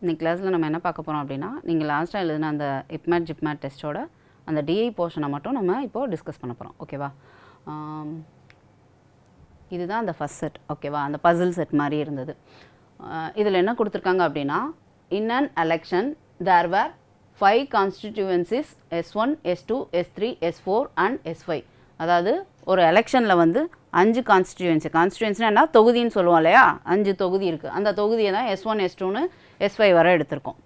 இன்னைக்கு கிளாஸில் நம்ம என்ன பார்க்க போகிறோம் அப்படின்னா, நீங்கள் லாஸ்ட்டாக எழுதின அந்த இப்மேட் ஜிப்மேட் டெஸ்ட்டோட அந்த டிஐ போர்ஷனை மட்டும் நம்ம இப்போது டிஸ்கஸ் பண்ண போகிறோம். ஓகேவா? இதுதான் அந்த ஃபஸ்ட் செட். ஓகேவா? அந்த பசில் செட் மாதிரி இருந்தது. இதில் என்ன கொடுத்துருக்காங்க அப்படின்னா, in an election there were 5 constituencies S1, S2, S3, S4 and S5. அதாவது ஒரு எலெக்ஷனில் வந்து 5 கான்ஸ்டிடியூவன்சினா என்ன, தொகுதின்னு சொல்லுவோம் இல்லையா? 5 தொகுதி இருக்குது. அந்த தொகுதியை தான் S1, S2ன்னு S5 வரை எடுத்திருக்கோம்.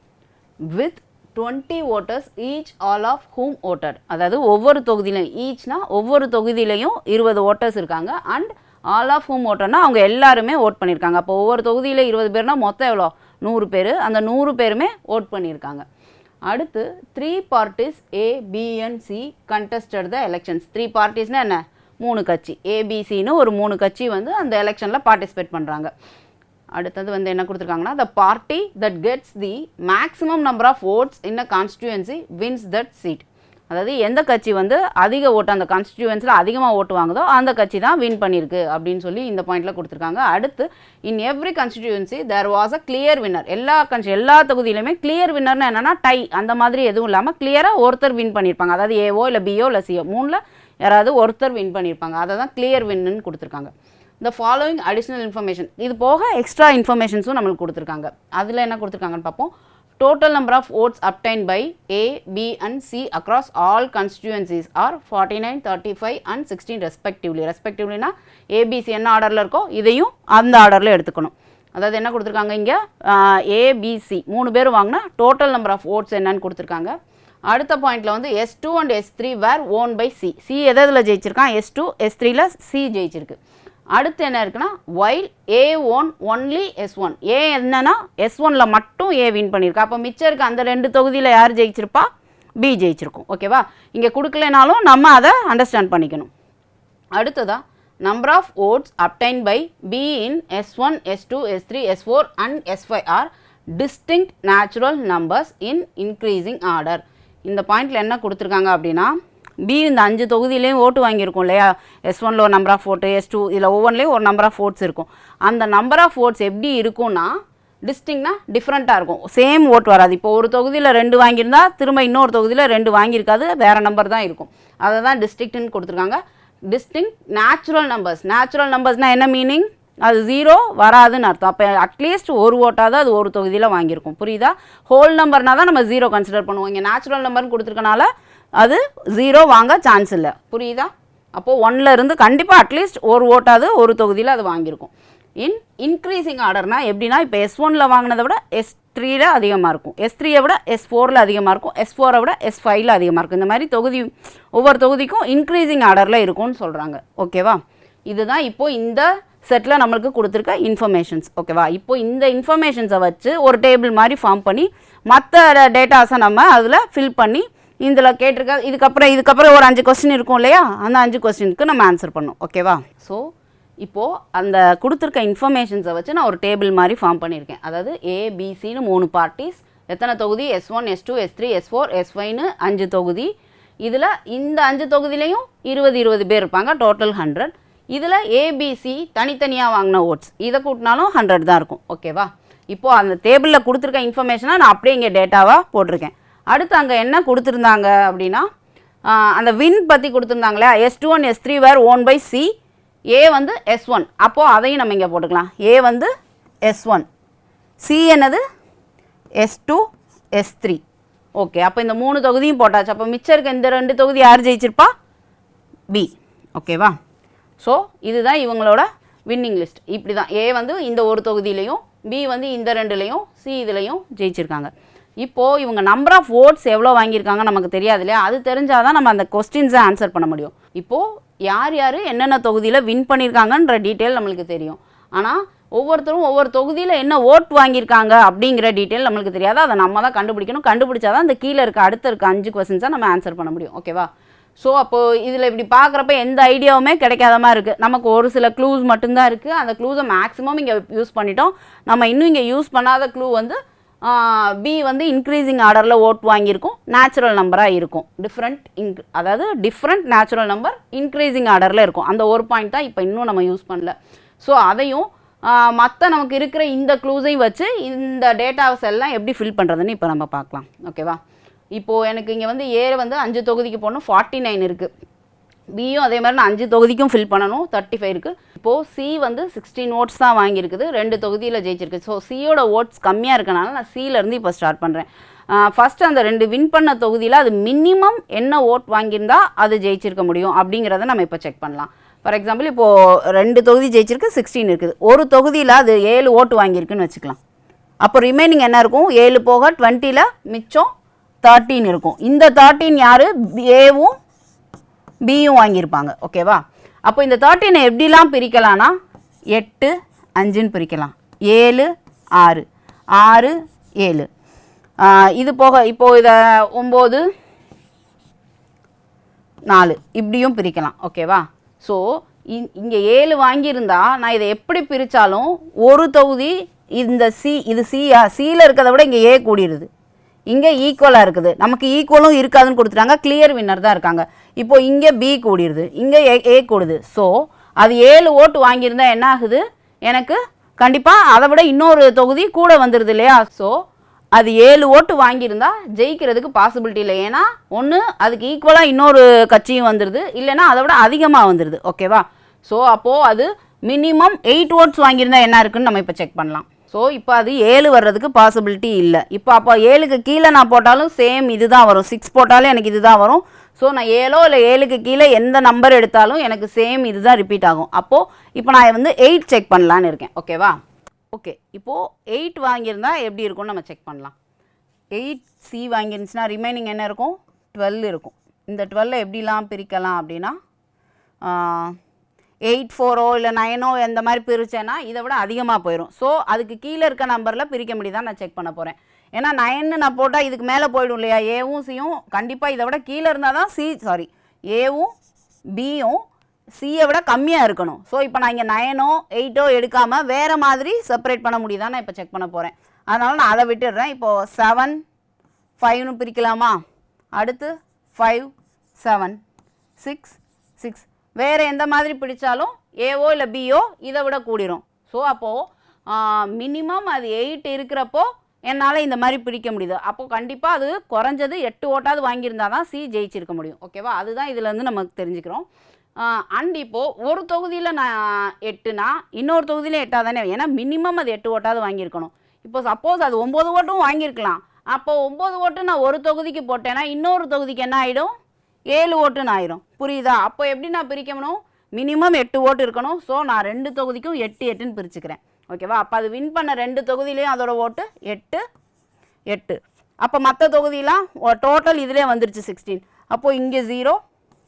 With 20 voters each all of whom voted. அதாவது ஒவ்வொரு தொகுதியிலையும், ஈச்னா ஒவ்வொரு தொகுதியிலையும் 20 voters இருக்காங்க. அண்ட் ஆல் ஆஃப் ஹூம் ஓட்டர்னா அவங்க எல்லாருமே ஓட் பண்ணியிருக்காங்க. அப்போ ஒவ்வொரு தொகுதியில் 20 பேர்னா மொத்தம் எவ்வளோ? 100 பேர். அந்த 100 பேருமே ஓட் பண்ணியிருக்காங்க. அடுத்து 3 parties A, B and C contested the elections. 3 parties-னா என்ன? 3 கட்சி. ABCன்னு ஒரு 3 கட்சி வந்து அந்த எலெக்ஷனில் பார்ட்டிசிபேட் பண்ணுறாங்க. அடுத்தது வந்து என்ன கொடுத்துருக்காங்கன்னா, the party that gets the maximum number of votes in a constituency wins that seat. அதாவது எந்த கட்சி வந்து அதிக ஓட்டு அந்த கான்ஸ்டிடியூவன்ஸில் அதிகமாக ஓட்டு வாங்குதோ அந்த கட்சி தான் வின் பண்ணியிருக்கு அப்படின்னு சொல்லி இந்த பாயிண்டில் கொடுத்துருக்காங்க. அடுத்து in every constituency there was a clear winner. எல்லா தொகுதியிலுமே கிளியர் வின்னர்னு என்னென்னா டை அந்த மாதிரி எதுவும் இல்லாமல் கிளியராக ஒருத்தர் வின் பண்ணியிருப்பாங்க. அதாவது ஏஓ இல்லை பிஓ இல்லை சிஓ மூணில் யாராவது ஒருத்தர் வின் பண்ணியிருப்பாங்க. அதை தான் கிளியர் வின்னு கொடுத்துருக்காங்க. இந்த ஃபாலோயிங் அடிஷ்னல் இன்ஃபர்மேஷன், இது போக எக்ஸ்ட்ரா இன்ஃபர்மேஷன்ஸும் நம்மளுக்கு கொடுத்துருக்காங்க. அதில் என்ன கொடுத்துருக்காங்கன்னு பார்ப்போம். Total number of votes obtained by A, B and C across all constituencies are 49, 35 and 16 respectively. Respectivelyனா ABC என்ன ஆர்டரில் இருக்கோ இதையும் அந்த ஆர்டரில் எடுத்துக்கணும். அதாவது என்ன கொடுத்துருக்காங்க இங்கே, ABC 3 பேர் வாங்கினா டோட்டல் நம்பர் ஆஃப் ஓட்ஸ் என்னன்னு கொடுத்துருக்காங்க. அடுத்த பாயிண்டில் வந்து S2 and S3 were won by C. C எதில் ஜெயிச்சிருக்கான்? S2, S3ல C ஜெயிச்சிருக்கு. அடுத்து என்ன இருக்குன்னா, while A won only S1. A என்னன்னா S1ல மட்டும் A வின் பண்ணியிருக்கா. அப்போ மிச்சம் இருக்க அந்த 2 தொகுதியில் யார் ஜெயிச்சிருப்பா? B ஜெயிச்சிருக்கும். ஓகேவா? இங்கே கொடுக்கலனாலும் நம்ம அதை அண்டர்ஸ்டாண்ட் பண்ணிக்கணும். அடுத்ததா number of votes obtained by B in S1, S2, S3, S4 and S5 are distinct natural numbers in increasing order. இந்த பாயிண்டில் என்ன கொடுத்துருக்காங்க அப்படின்னா, பி இந்த 5 தொகுதியிலையும் ஓட்டு வாங்கியிருக்கும் இல்லையா? S1ல ஒரு நம்பர் ஆஃப் ஓட்டு, S2 இதில் ஒவ்வொன்றிலையும் ஒரு நம்பர் ஆஃப் ஓட்ஸ் இருக்கும். அந்த நம்பர் ஆஃப் ஓட்ஸ் எப்படி இருக்கும்னா, டிஸ்டிங்னா டிஃப்ரெண்ட்டாக இருக்கும். சேம் ஓட் வராது. இப்போ ஒரு தொகுதியில் 2 வாங்கியிருந்தா திரும்ப இன்னொரு தொகுதியில் 2 வாங்கியிருக்காது, வேறு நம்பர் தான் இருக்கும். அதை தான் டிஸ்டிங்க்ட்னு கொடுத்துருக்காங்க. Distinct natural numbers. நேச்சுரல் நம்பர்ஸ்னால் என்ன மீனிங்? அது 0 வராதுன்னு அர்த்தம். அப்போ அட்லீஸ்ட் ஒரு ஓட்டாவது அது ஒரு தொகுதியில் வாங்கியிருக்கும். புரியுதா? ஹோல் நம்பர்னா தான் நம்ம 0 கன்சிடர் பண்ணுவோம். இங்கே நேச்சுரல் நம்பர்னு கொடுத்துருக்கனால அது 0 வாங்க சான்ஸ் இல்லை. புரியுதா? அப்போது 1ல் இருந்து கண்டிப்பாக அட்லீஸ்ட் ஒரு ஓட்டாவது ஒரு தொகுதியில் அது வாங்கியிருக்கும். இன்க்ரீசிங் ஆர்டர்னால் எப்படின்னா, இப்போ S1ல் வாங்கினதை விட S3ல அதிகமாக இருக்கும், S3யை விட S4ல் அதிகமாக இருக்கும், S4ரை விட S5ல் அதிகமாக இருக்கும். இந்த மாதிரி தொகுதி ஒவ்வொரு தொகுதிக்கும் இன்க்ரீசிங் ஆர்டரில் இருக்கும்னு சொல்கிறாங்க. ஓகேவா? இதுதான் இப்போது இந்த செட்டில் நம்மளுக்கு கொடுத்துருக்க இன்ஃபர்மேஷன்ஸ். ஓகேவா? இப்போது இந்த இன்ஃபர்மேஷன்ஸை வச்சு ஒரு டேபிள் மாதிரி ஃபார்ம் பண்ணி மற்ற டேட்டாஸை நம்ம அதில் ஃபில் பண்ணி இதில் கேட்டிருக்க இதுக்கப்புறம் ஒரு 5 கொஸ்டின் இருக்கும் இல்லையா? அந்த 5 கொஸ்டினுக்கு நம்ம ஆன்சர் பண்ணோம். ஓகேவா? ஸோ இப்போது அந்த கொடுத்துருக்க இன்ஃபர்மேஷன்ஸை வச்சு நான் ஒரு டேபிள் மாதிரி ஃபார்ம் பண்ணியிருக்கேன். அதாவது ABCன்னு 3 பார்ட்டிஸ், எத்தனை தொகுதி? S1, S2, S3, S4, S5ன்னு 5 தொகுதி. இதில் இந்த 5 தொகுதியிலையும் 20 பேர் இருப்பாங்க, டோட்டல் 100. இதில் ABC தனித்தனியாக வாங்கின ஓட்ஸ் இதை கூட்டினாலும் 100 தான் இருக்கும். ஓகேவா? இப்போது அந்த டேபிளில் கொடுத்துருக்க இன்ஃபர்மேஷனை நான் அப்படியே இங்கே டேட்டாவாக போட்டிருக்கேன். அடுத்து அங்கே என்ன கொடுத்துருந்தாங்க அப்படின்னா, அந்த வின் பற்றி கொடுத்துருந்தாங்களே, S2 and S3 were won by C, A வந்து S1. அப்போது அதையும் நம்ம இங்கே போட்டுக்கலாம். A வந்து S1, C என்னது S2, S3. ஓகே, அப்போ இந்த 3 தொகுதியும் போட்டாச்சு. அப்போ மிச்சம் இருக்க இந்த 2 தொகுதி யார் ஜெயிச்சிருப்பா? B. ஓகேவா? ஸோ இதுதான் இவங்களோட வின்னிங் லிஸ்ட். இப்படி தான் A வந்து இந்த ஒரு தொகுதியிலையும், B வந்து இந்த 2லையும், C இதுலையும் ஜெயிச்சிருக்காங்க. இப்போது இவங்க நம்பர் ஆஃப் ஓட்ஸ் எவ்வளோ வாங்கியிருக்காங்க நமக்கு தெரியாது இல்லையா? அது தெரிஞ்சால் தான் நம்ம அந்த கொஸ்டின்ஸை ஆன்சர் பண்ண முடியும். இப்போது யார் என்னென்ன தொகுதியில் வின் பண்ணியிருக்காங்கன்ற டீட்டெயில் நம்மளுக்கு தெரியும். ஆனால் ஒவ்வொருத்தரும் ஒவ்வொரு தொகுதியில் என்ன ஓட் வாங்கியிருக்காங்க அப்படிங்கிற டீட்டெயில் நம்மளுக்கு தெரியாது. அதை நம்ம தான் கண்டுபிடிக்கணும். கண்டுபிடிச்சா தான் இந்த கீழே அடுத்த 5 கொஸ்டின்ஸை நம்ம ஆன்சர் பண்ண முடியும். ஓகேவா? ஸோ அப்போது இதில் இப்படி பார்க்குறப்ப எந்த ஐடியாவுமே கிடைக்காத மாதிரி இருக்குது. நமக்கு ஒரு சில க்ளூஸ் மட்டும்தான் இருக்குது. அந்த க்ளூஸை மேக்ஸிமம் இங்கே யூஸ் பண்ணிட்டோம். நம்ம இன்னும் இங்கே யூஸ் பண்ணாத க்ளூ வந்து B வந்து இன்க்ரீசிங் ஆர்டரில் ஓட் வாங்கியிருக்கும், நேச்சுரல் நம்பராக இருக்கும். அதாவது டிஃப்ரெண்ட் நேச்சுரல் நம்பர் இன்க்ரீசிங் ஆர்டரில் இருக்கும். அந்த ஒரு பாயிண்ட் தான் இப்போ இன்னும் நம்ம யூஸ் பண்ணல. ஸோ அதையும் மற்ற நமக்கு இருக்கிற இந்த க்ளூஸையும் வச்சு இந்த டேட்டாஸ் எல்லாம் எப்படி ஃபில் பண்ணுறதுன்னு இப்போ நம்ம பார்க்கலாம். ஓகேவா? இப்போது எனக்கு இங்கே வந்து ஏ வந்து 5 தொகுதிக்கு போடணும், 49 இருக்குது. பியும் அதே மாதிரி நான் 5 தொகுதிக்கும் ஃபில் பண்ணணும், 35 இருக்குது. இப்போது சி வந்து 16 ஓட்ஸ் தான் வாங்கியிருக்குது, 2 தொகுதியில் ஜெயிச்சிருக்கு. ஸோ சியோட ஓட்ஸ் கம்மியாக இருக்கனால நான் சியிலேருந்து இப்போ ஸ்டார்ட் பண்ணுறேன். ஃபஸ்ட்டு அந்த 2 வின் பண்ண தொகுதியில் அது மினிமம் என்ன ஓட் வாங்கியிருந்தா அது ஜெயிச்சிருக்க முடியும் அப்படிங்கிறத நம்ம இப்போ செக் பண்ணலாம். ஃபார் எக்ஸாம்பிள் இப்போது 2 தொகுதி ஜெயிச்சிருக்கு, 16 இருக்குது. ஒரு தொகுதியில் அது 7 ஓட்டு வாங்கியிருக்குன்னு வச்சுக்கலாம். அப்போ ரிமைனிங் என்ன இருக்கும்? 7 போக 20ல் மிச்சம் 13 இருக்கும். இந்த 13 யார்? ஏவும் பியும் வாங்கியிருப்பாங்க. ஓகேவா? அப்போ இந்த 13 எப்படிலாம் பிரிக்கலாம்னா 8 5ன்னு பிரிக்கலாம், 7 6 6 7. இது போக இப்போது இதை 9 4 இப்படியும் பிரிக்கலாம். ஓகேவா? ஸோ இங்கே 7 வாங்கியிருந்தா நான் இதை எப்படி பிரித்தாலும் ஒரு தொகுதி இந்த இது சியில் இருக்கிறத விட இங்கே ஏ கூடிடுது, இங்கே ஈக்குவலாக இருக்குது. நமக்கு ஈக்குவலும் இருக்காதுன்னு கொடுத்துட்டாங்க, கிளியர் வின்னர் தான் இருக்காங்க. இப்போது இங்கே பி கூடிடுது, இங்கே ஏ கூடுது. ஸோ அது 7 ஓட்டு வாங்கியிருந்தா என்ன ஆகுது? எனக்கு கண்டிப்பாக அதை விட இன்னொரு தொகுதி கூட வந்துடுது இல்லையா? ஸோ அது 7 ஓட்டு வாங்கியிருந்தா ஜெயிக்கிறதுக்கு பாசிபிலிட்டி இல்லை. ஏன்னா ஒன்று அதுக்கு ஈக்குவலாக இன்னொரு கட்சியும் வந்துடுது, இல்லைன்னா அதை விட அதிகமாக வந்துடுது. ஓகேவா? ஸோ அப்போது அது மினிமம் 8 ஓட்ஸ் வாங்கியிருந்தா என்ன இருக்குன்னு நம்ம இப்போ செக் பண்ணலாம். ஸோ இப்போ அது 7 வர்றதுக்கு பாசிபிலிட்டி இல்லை. அப்போ 7க்கு கீழே நான் போட்டாலும் சேம் இது தான் வரும், 6 போட்டாலும் எனக்கு இது தான் வரும். ஸோ நான் 7 இல்லை 7க்கு கீழே எந்த நம்பர் எடுத்தாலும் எனக்கு சேம் இது தான் ரிப்பீட் ஆகும். அப்போது இப்போ நான் வந்து 8 செக் பண்ணலான்னு இருக்கேன். ஓகேவா? ஓகே, இப்போது 8 வாங்கியிருந்தா எப்படி இருக்கும்னு நம்ம செக் பண்ணலாம். 8 சி வாங்கிருந்துச்சுன்னா ரிமைனிங் என்ன இருக்கும்? 12 இருக்கும். இந்த 12 எப்படிலாம் பிரிக்கலாம் அப்படின்னா 8 4 இல்லை 9 இந்த மாதிரி பிரித்தேன்னா இதை விட அதிகமாக போயிடும். ஸோ அதுக்கு கீழே இருக்க நம்பரில் பிரிக்க முடியுதான் நான் செக் பண்ண போகிறேன். ஏன்னா 9 நான் போட்டால் இதுக்கு மேலே போயிடும் இல்லையா? ஏவும் சியும் கண்டிப்பாக இதை விட கீழே இருந்தால் தான் ஏவும் பியும் சியை விட கம்மியாக இருக்கணும். ஸோ இப்போ நான் இங்கே 9 8 எடுக்காமல் வேறு மாதிரி செப்பரேட் பண்ண முடியுதான் நான் இப்போ செக் பண்ண போகிறேன். அதனால் நான் அதை விட்டுடுறேன். இப்போது 7 5ன்னு பிரிக்கலாமா? அடுத்து 5 7 6 6 வேறு எந்த மாதிரி பிடிச்சாலும் ஏவோ இல்லை பியோ இதை விட கூடிரும். ஸோ அப்போது மினிமம் அது 8 இருக்கிறப்போ என்னால் இந்த மாதிரி பிடிக்க முடியுது. அப்போது கண்டிப்பாக அது குறைஞ்சது 8 ஓட்டாவது வாங்கியிருந்தால் தான் சி ஜெயிச்சிருக்க முடியும். ஓகேவா? அதுதான் இதுலேருந்து நமக்கு தெரிஞ்சுக்கிறோம். அண்ட் இப்போது ஒரு தொகுதியில் நான் 8னா இன்னொரு தொகுதியில் 8 தானே, ஏன்னா மினிமம் அது 8 ஓட்டாவது வாங்கியிருக்கணும். இப்போ சப்போஸ் அது 9 ஓட்டும் வாங்கியிருக்கலாம். அப்போது 9 ஓட்டு நான் ஒரு தொகுதிக்கு போட்டேன்னா இன்னொரு தொகுதிக்கு என்ன ஆகிடும்? 7 ஓட்டுன்னு ஆயிடும். புரியுதா? அப்போ எப்படி நான் பிரிக்கணும்? மினிமம் 8 ஓட்டு இருக்கணும். ஸோ நான் 2 தொகுதிக்கும் 8 8ன்னு பிரிச்சுக்கிறேன். ஓகேவா? அப்போ அது வின் பண்ண 2 தொகுதியிலையும் அதோட ஓட்டு 8 8. அப்போ மற்ற தொகுதியெலாம் டோட்டல் இதிலே வந்துருச்சு 16. அப்போது இங்கே 0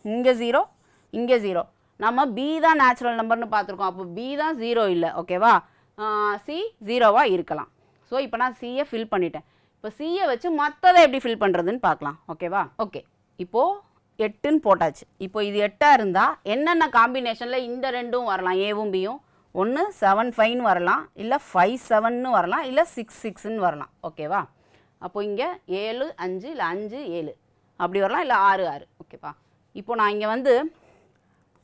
இங்கே 0 இங்கே 0. நம்ம பி தான் நேச்சுரல் நம்பர்னு பார்த்துருக்கோம். அப்போ பி தான் 0 இல்லை. ஓகேவா? சி 0வாக இருக்கலாம். ஸோ இப்போ நான் சியை ஃபில் பண்ணிட்டேன். இப்போ சியை வச்சு மற்றதை எப்படி ஃபில் பண்ணுறதுன்னு பார்க்கலாம். ஓகேவா? ஓகே, இப்போது 8ன்னு போட்டாச்சு. இப்போ இது 8ஆக இருந்தால் என்னென்ன காம்பினேஷனில் இந்த ரெண்டும் வரலாம்? ஏவும் பியும் ஒன்று 7 5ன்னு வரலாம், இல்லை 5 7ன்னு வரலாம், இல்லை 6 6ன்னு வரலாம். ஓகேவா? அப்போ இங்கே 7 5 இல்லை 5 7 அப்படி வரலாம், இல்லை 6 6. ஓகேவா? இப்போ நான் இங்கே வந்து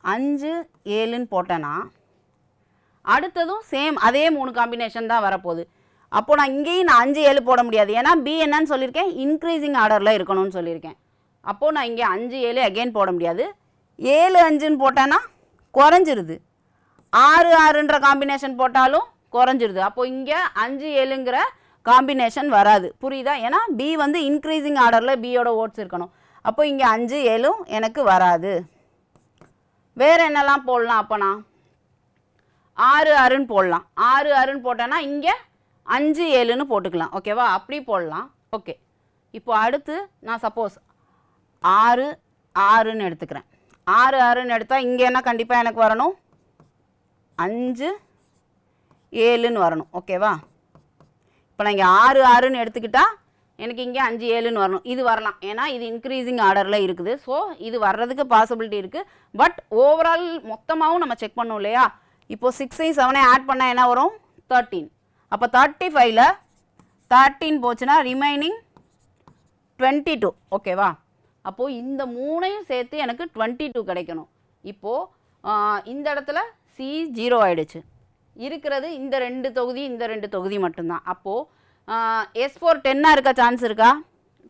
5 7ன்னு போட்டேன்னா அடுத்ததும் சேம் அதே 3 காம்பினேஷன் தான் வரப்போகுது. அப்போது நான் இங்கேயும் நான் 5 7 போட முடியாது. ஏன்னா பி என்னன்னு சொல்லியிருக்கேன்? இன்க்ரீசிங் ஆர்டரில் இருக்கணும்னு சொல்லியிருக்கேன். அப்போது நான் இங்கே 5 7 அகெயின் போட முடியாது. 7 5ன்னு போட்டேன்னா குறைஞ்சிருது. 6 6ன்ற காம்பினேஷன் போட்டாலும் குறைஞ்சிருது. அப்போது இங்கே 5 7ங்கிற காம்பினேஷன் வராது. புரியுதா? ஏன்னா பி வந்து இன்க்ரீசிங் ஆர்டரில் பியோட ஓட்ஸ் இருக்கணும். அப்போ இங்கே 5 7ம் எனக்கு வராது. வேறு என்னெல்லாம் போடலாம்? அப்போ நான் 6 6ன்னு போடலாம். 6 6ன்னு போட்டேன்னா இங்கே 5 7ன்னு போட்டுக்கலாம். ஓகேவா? அப்படி போடலாம். ஓகே, இப்போ அடுத்து நான் சப்போஸ் 6 6ன்னு எடுத்துக்கிறேன். 6 6ன்னு எடுத்தால் இங்கே என்ன கண்டிப்பாக எனக்கு வரணும்? 5 7ன்னு வரணும். ஓகேவா? இப்போ நான் இங்கே 6 6ன்னு எடுத்துக்கிட்டால் எனக்கு இங்கே 5 7ன்னு வரணும். இது வரலாம், ஏன்னா இது இன்க்ரீசிங் ஆர்டரில் இருக்குது. ஸோ இது வர்றதுக்கு பாசிபிலிட்டி இருக்குது. பட் ஓவரால் மொத்தமாகவும் நம்ம செக் பண்ணோம் இல்லையா? இப்போது 6 7 ஆட் பண்ணால் என்ன வரும்? 13. அப்போ 35ல் 13 போச்சுன்னா ரிமைனிங் 22. ஓகேவா? அப்போது இந்த 3ஐயும் சேர்த்து எனக்கு 22 கிடைக்கணும். இப்போது இந்த இடத்துல சி 0 ஆகிடுச்சு. இருக்கிறது இந்த 2 தொகுதி இந்த 2 தொகுதி மட்டும்தான். அப்போது S4 10ஆக இருக்க சான்ஸ் இருக்கா?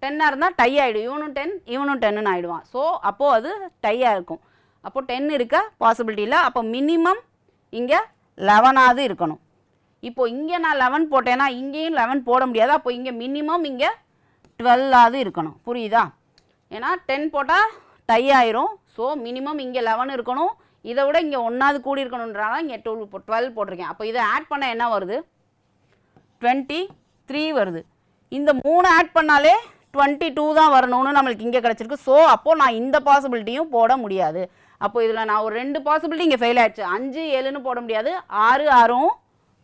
10ஆக இருந்தால் டை ஆகிடும். இவனும் 10 இவனும் 10ன்னு ஆகிடுவான். ஸோ அப்போது அது டையாக இருக்கும். அப்போது 10 இருக்க பாசிபிலிட்டி இல்லை. அப்போ மினிமம் இங்கே 11ஆவது இருக்கணும். இப்போது இங்கே நான் 11 போட்டேன்னா இங்கேயும் 11 போட முடியாது. அப்போ இங்கே மினிமம் இங்கே 12ஆவது இருக்கணும். புரியுதா? ஏன்னா 10 போட்டால் டை ஆயிரும். ஸோ மினிமம் இங்கே 11 இருக்கணும். இதை விட இங்கே 1ஆவது கூடி இருக்கணுன்றால இங்கே 12 போட்டிருக்கேன். அப்போ இதை ஆட் பண்ண என்ன வருது? 23 வருது. இந்த 3 ஆட் பண்ணாலே 22 தான் வரணும்னு நம்மளுக்கு இங்கே கிடச்சிருக்கு. ஸோ அப்போது நான் இந்த பாசிபிலிட்டியும் போட முடியாது. அப்போ இதில் நான் ஒரு 2 பாசிபிலிட்டி இங்கே ஃபெயில் ஆகிடுச்சு. 5 7ன்னு போட முடியாது, 6 6ம்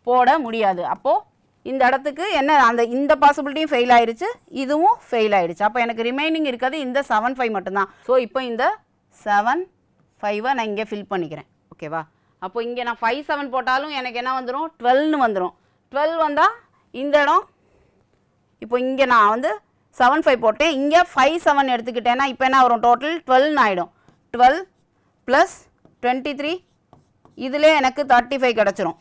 போட முடியாது. அப்போது இந்த இடத்துக்கு என்ன இந்த பாசிபிலிட்டியும் ஃபெயில் ஆயிடுச்சு, இதுவும் ஃபெயில் ஆயிடுச்சு. அப்போ எனக்கு ரிமைனிங் இருக்கிறது இந்த 7 5 மட்டும்தான். ஸோ இப்போ இந்த 7 5 நான் இங்கே ஃபில் பண்ணிக்கிறேன். ஓகேவா? அப்போ இங்கே நான் 5 7 போட்டாலும் எனக்கு என்ன வந்துடும்? 12ன்னு வந்துடும். 12 வந்தால் இந்த இடம் இப்போ இங்கே நான் 7 5 போட்டேன். இங்கே 5 7 எடுத்துக்கிட்டேன்னா இப்போ என்ன வரும்? டோட்டல் 12ன்னு ஆகிடும். 12 + 23 இதில் எனக்கு 35 கிடச்சிரும்.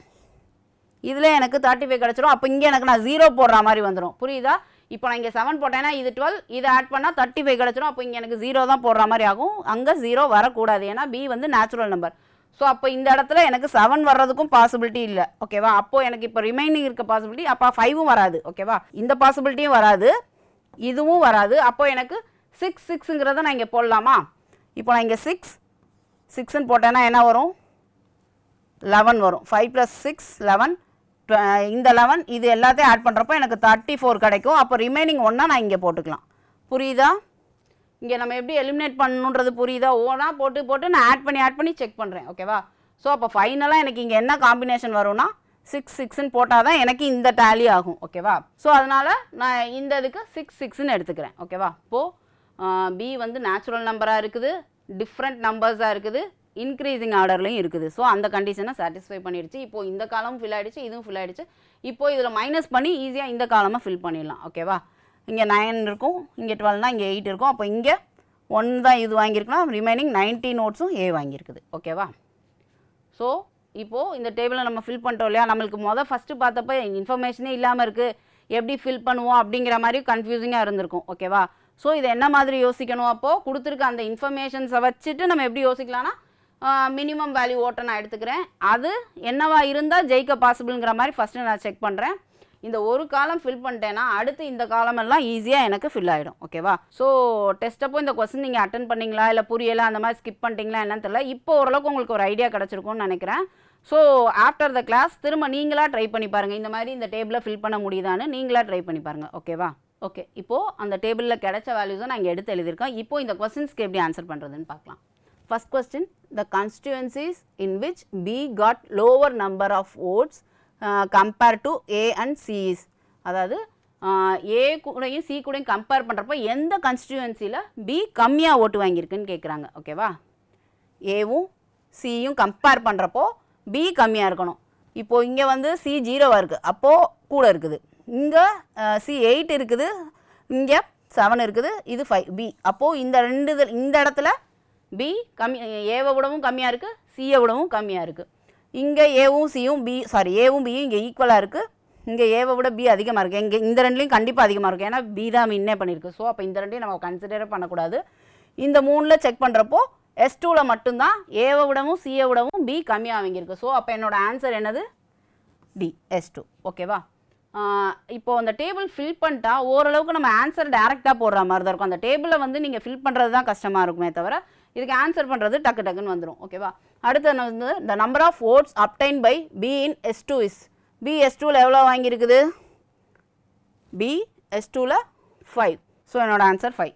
இதில் எனக்கு 35 கிடச்சிரும். அப்போ இங்கே எனக்கு நான் 0 போடுற மாதிரி வந்துடும். புரியுதா? இப்போ நான் இங்கே 7 போட்டேன்னா இது 12, இதை ஆட் பண்ணால் 35 கிடச்சிரும். அப்போ இங்கே எனக்கு 0 தான் போடுற மாதிரி ஆகும். அங்கே 0 வரக்கூடாது. ஏன்னா B நேச்சுரல் நம்பர். ஸோ அப்போ இந்த இடத்துல எனக்கு 7 வர்றதுக்கும் பாசிபிலிட்டி இல்லை. ஓகேவா? அப்போது எனக்கு இப்போ ரிமைனிங் இருக்க பாசிபிலிட்டி அப்போ 5ம் வராது. ஓகேவா? இந்த பாசிபிலிட்டியும் வராது, இதுவும் வராது. அப்போ எனக்கு 6 6ங்கிறத நான் இங்கே போடலாமா? இப்போ நான் இங்கே 6 6ன்னு போட்டேன்னா என்ன வரும்? 11 வரும். 5 + 6 11. இந்த 11 இது எல்லாத்தையும் ஆட் பண்ணுறப்போ எனக்கு 34 கிடைக்கும். அப்போ ரிமைனிங் 1 நான் இங்கே போட்டுக்கலாம். புரியுதா? இங்கே நம்ம எப்படி எலிமினேட் பண்ணணுன்றது புரியுதா? ஓனா போட்டு நான் ஆட் பண்ணி செக் பண்ணுறேன். ஓகேவா? ஸோ அப்போ ஃபைனலாக எனக்கு இங்கே என்ன காம்பினேஷன் வரும்னா 6 6ன்னு போட்டால் தான் எனக்கு இந்த டேலி ஆகும். ஓகேவா? ஸோ அதனால் நான் இந்த இதுக்கு 6 6ன்னு எடுத்துக்கிறேன். ஓகேவா? இப்போது B நேச்சுரல் நம்பராக இருக்குது, டிஃப்ரெண்ட் நம்பர்ஸாக இருக்குது, இன்க்ரீசிங் ஆர்டர்லையும் இருக்குது. ஸோ அந்த கண்டிஷனை சாட்டிஸ்ஃபை பண்ணிடுச்சு. இப்போது இந்த காலம் ஃபில் ஆகிடுச்சு, இதுவும் ஃபில் ஆகிடுச்சு. இப்போது இதில் மைனஸ் பண்ணி ஈஸியாக இந்த காலமாக ஃபில் பண்ணிடலாம். ஓகேவா? இங்கே 9 இருக்கும், இங்கே 12னா இங்கே 8 இருக்கும். அப்போ இங்கே 1 தான் இது வாங்கியிருக்கலாம். Remaining 90 நோட்ஸும் A வாங்கியிருக்குது. ஓகேவா? ஸோ இப்போது இந்த டேபிளை நம்ம ஃபில் பண்ணிட்டோம் இல்லையா? நம்மளுக்கு ஃபஸ்ட்டு பார்த்தப்போ இன்ஃபர்மேஷனே இல்லாமல் இருக்குது, எப்படி ஃபில் பண்ணுவோம் அப்படிங்கிற மாதிரி கன்ஃபியூசிங்காக இருந்திருக்கும். ஓகேவா? ஸோ இதை என்ன மாதிரி யோசிக்கணும்? அப்போது கொடுத்துருக்க அந்த இன்ஃபர்மேஷன்ஸை வச்சுட்டு நம்ம எப்படி யோசிக்கலாம்னா மினிமம் வேல்யூ ஓட்டை நான் எடுத்துக்கிறேன். அது என்னவா இருந்தால் ஜெயிக்க பாசிபிள்ங்கிற மாதிரி ஃபஸ்ட்டு நான் செக் பண்ணுறேன். இந்த ஒரு காலம் ஃபில் பண்ணிட்டேன்னா அடுத்து இந்த காலமெல்லாம் ஈஸியாக எனக்கு ஃபில் ஆகிடும். ஓகேவா? ஸோ டெஸ்ட்டப்போ இந்த கொஸ்டின் நீங்கள் அட்டன் பண்ணிங்களா இல்லை புரியலை அந்த மாதிரி ஸ்கிப் பண்ணிட்டீங்களா என்னன்னு தெரியல. இப்போ ஓரளவுக்கு உங்களுக்கு ஒரு ஐடியா கிடச்சிருக்கும்னு நினைக்கிறேன். ஸோ ஆஃப்டர் த கிளாஸ் திரும்ப நீங்களாக ட்ரை பண்ணி பாருங்கள். இந்த மாதிரி இந்த டேபிளை ஃபில் பண்ண முடியுதான்னு நீங்களாக ட்ரை பண்ணி பாருங்கள். ஓகேவா? ஓகே, இப்போது அந்த டேபிளில் கிடைச்ச வேல்யூஸை நான் இங்கே எடுத்து எழுதியிருக்கேன். இப்போது இந்த கொஸ்டின்ஸ்க்கு எப்படி ஆன்சர் பண்ணுறதுன்னு பார்க்கலாம். First question, the constituencies in which B got lower number of votes compared to A and C is. அதாவது A கூடயும் C கூடயும் கம்பேர் பண்ணுறப்போ எந்த கன்ஸ்டியூவன்சியில் B கம்மியாக ஓட்டு வாங்கியிருக்குன்னு கேட்குறாங்க. ஓகேவா? ஏவும் சியும் கம்பேர் பண்ணுறப்போ B கம்மியாக இருக்கணும். இப்போது இங்கே C 0 இருக்குது, அப்போது கூட இருக்குது. இங்கே C 8 இருக்குது, இங்கே 7 இருக்குது, இது 5 B. அப்போது இந்த இடத்துல B ஏவை விடவும் கம்மியாக இருக்குது, சியை விடவும் கம்மியாக இருக்குது. இங்கே ஏவும் சியும் ஏவும் பியும் இங்கே ஈக்குவலாக இருக்குது. இங்கே ஏவை விட B அதிகமாக இருக்குது. இங்கே இந்த ரெண்டுலேயும் கண்டிப்பாக அதிகமாக இருக்குது. ஏன்னா B தான் முன்னே பண்ணியிருக்கு. ஸோ அப்போ இந்த ரெண்டையும் நம்ம கன்சிடரே பண்ணக்கூடாது. இந்த 3ல் செக் பண்ணுறப்போ S2ல் மட்டும்தான் ஏவை விடவும் சியை விடவும் B கம்மியாக வாங்கியிருக்கு. ஸோ அப்போ என்னோடய ஆன்சர் என்னது? D, S2. ஓகேவா? இப்போ அந்த டேபிள் ஃபில் பண்ணிட்டா ஓரளவுக்கு நம்ம ஆன்சர் டேரெக்டாக போடுற மாதிரி தான் இருக்கும். அந்த டேபிளை நீங்கள் ஃபில் பண்ணுறது தான் கஷ்டமாக இருக்குமே தவிர இதுக்கு ஆன்சர் பண்ணுறது டக்குன்னு வந்துடும். ஓகேவா? அடுத்து the number of votes obtained by B in S2 is. B S2ல் எவ்வளோ வாங்கியிருக்குது? B S2ல் 5. ஸோ என்னோட ஆன்சர் 5.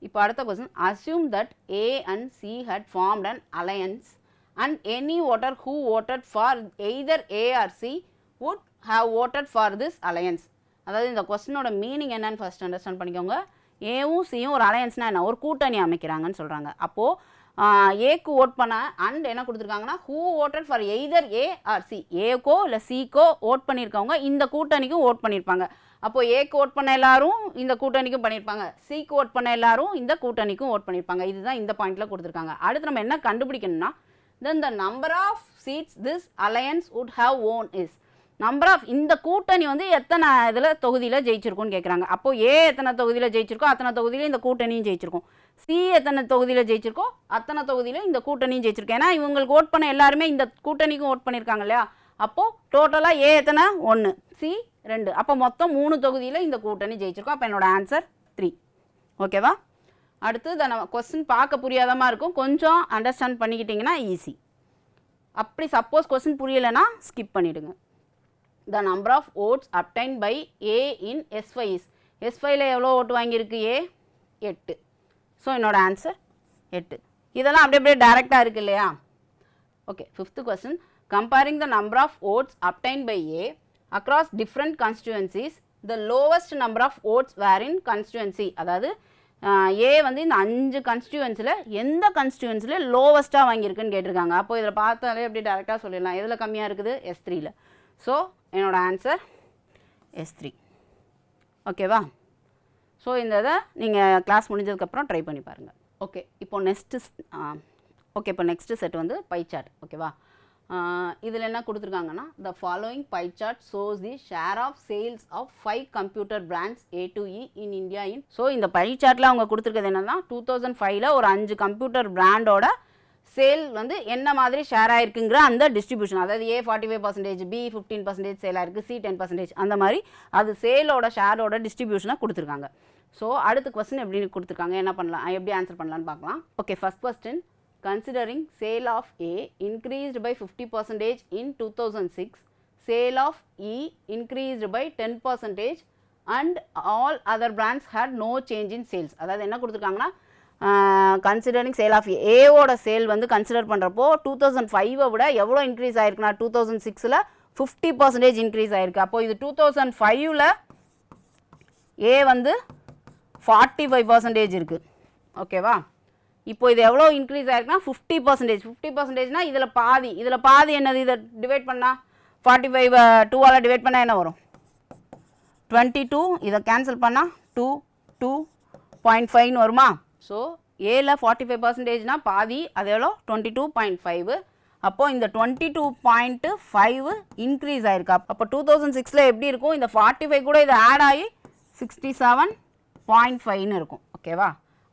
இப்போ அடுத்த question, assume that A and C had formed an alliance and any voter who voted for either A or C would have voted for this alliance. அதாவது இந்த கொஸ்டினோட meaning என்னன்னு first understand பண்ணிக்கோங்க. ஏவும் சியும் ஒரு அலையன்ஸ்னால் என்ன? ஒரு கூட்டணி அமைக்கிறாங்கன்னு சொல்கிறாங்க. அப்போது ஏக்கு ஓட் பண்ண அண்ட் என்ன கொடுத்துருக்காங்கன்னா who voted for either A or C. ஏக்கோ இல்லை சிக்கோ ஓட் பண்ணியிருக்கவங்க இந்த கூட்டணிக்கும் ஓட் பண்ணியிருப்பாங்க. அப்போது ஏக்கு ஓட் பண்ண எல்லாரும் இந்த கூட்டணிக்கும் பண்ணியிருப்பாங்க, சிக்கு ஓட் பண்ண எல்லாரும் இந்த கூட்டணிக்கும் ஓட் பண்ணியிருப்பாங்க. இதுதான் இந்த பாயிண்டில் கொடுத்துருக்காங்க. அடுத்து நம்ம என்ன கண்டுபிடிக்கணும்னா then the number of seats this alliance would have won is number of இந்த கூட்டணி வந்து எத்தனை இதில் தொகுதியில் ஜெயிச்சிருக்கும்னு கேட்குறாங்க. அப்போது ஏ எத்தனை தொகுதியில் ஜெயிச்சிருக்கோ அத்தனை தொகுதியில் இந்த கூட்டணியும் ஜெயிச்சிருக்கும். சி எத்தனை தொகுதியில் ஜெயிச்சிருக்கோ அத்தனை தொகுதியில் இந்த கூட்டணியும் ஜெயிச்சிருக்கோம். ஏன்னா இவங்களுக்கு ஓட் பண்ண எல்லாருமே இந்த கூட்டணிக்கும் ஓட் பண்ணியிருக்காங்க இல்லையா. அப்போது டோட்டலாக ஏ எத்தனை 1, சி 2, அப்போ மொத்தம் 3 தொகுதியில் இந்த கூட்டணி ஜெயிச்சிருக்கோம். அப்போ என்னோட ஆன்சர் 3. ஓகேவா? அடுத்து இதை நம்ம கொஸ்டின் பார்க்க புரியாதமாக இருக்கும், கொஞ்சம் அண்டர்ஸ்டாண்ட் பண்ணிக்கிட்டிங்கன்னா ஈஸி. அப்படி சப்போஸ் கொஸ்டின் புரியலைன்னா ஸ்கிப் பண்ணிவிடுங்க. The number of votes obtained by A in S5 is S5ல எவ்வளோ ஓட்டு வாங்கியிருக்கு ஏ 8. ஸோ என்னோட ஆன்சர் 8. இதெல்லாம் அப்படியே டைரெக்டாக இருக்குது இல்லையா. Okay, 5th question. Comparing the number of votes obtained by A across different constituencies the lowest number of votes were in constituency. அதாவது ஏ வந்து இந்த 5 கான்ஸ்டியூவன்சியில் எந்த கான்ஸ்டியூவன்சியில் லோவஸ்ட்டாக வாங்கியிருக்குன்னு கேட்டிருக்காங்க. அப்போ இதில் பார்த்தாலே எப்படி டேரெக்டாக சொல்லிடலாம் எதில் கம்மியாக இருக்குது S3ல. ஸோ என்னோட ஆன்சர் S3. ஓகேவா? ஸோ இந்த இதை நீங்கள் கிளாஸ் முடிஞ்சதுக்கப்புறம் ட்ரை பண்ணி பாருங்கள். ஓகே, இப்போ நெக்ஸ்ட்டு செட் வந்து பை சார்ட். ஓகேவா? இதில் என்ன கொடுத்துருக்காங்கன்னா the following pie chart shows the share of sales of 5 computer brands A to E in India in. So இந்த பை சார்ட்டில் அவங்க கொடுத்துருக்கிறது என்னன்னா 2005ல் ஒரு 5 கம்ப்யூட்டர் பிராண்டோட சேல் வந்து என்ன மாதிரி ஷேர் ஆகிருக்குங்கிற அந்த டிஸ்ட்ரிபியூஷன். அதாவது A 45%, B 15% சேல் ஆகிருக்கு, C 10%, அந்த மாதிரி அது சேலோட ஷேரோட டிஸ்ட்ரிபியூஷனை கொடுத்துருக்காங்க. ஸோ அடுத்த கொஸ்டின் எப்படி கொடுத்துருக்காங்க, என்ன பண்ணலாம், எப்படி ஆன்சர் பண்ணலான்னு பார்க்கலாம். Okay, first question. Considering sale of A increased by 50% in 2006, sale of E increased by 10% and all other brands had no change in sales. அதாவது என்ன கொடுத்துருக்காங்கன்னா கன்சிடரிங் சேல் ஆஃப் ஏவோட சேல் வந்து கன்சிடர் பண்ணுறப்போ 2005 விட எவ்வளோ இன்க்ரீஸ் ஆகிருக்குன்னா 2006ல் 50% இன்க்ரீஸ் ஆகிருக்கு. அப்போது இது 2005ல் ஏ வந்து 45% இருக்குது. ஓகேவா? இப்போ இது எவ்வளோ இன்க்ரீஸ் ஆகிருக்குன்னா 50%. 50%னா இதில் பாதி என்னது, இதை டிவைட் பண்ணால் 45 2ஆல் டிவைட் பண்ணால் என்ன வரும் 22. இதை கேன்சல் பண்ணால் 2.5 வருமா? ஸோ ஏல 45%னா பாதி, அது எவ்வளோ 22.5. அப்போது இந்த 22.5 இன்க்ரீஸ் ஆகிருக்கு. அப்போ 2006ல் எப்படி இருக்கும், இந்த 45 கூட இதை ஆட் ஆகி 67.5ன்னு இருக்கும். ஓகேவா?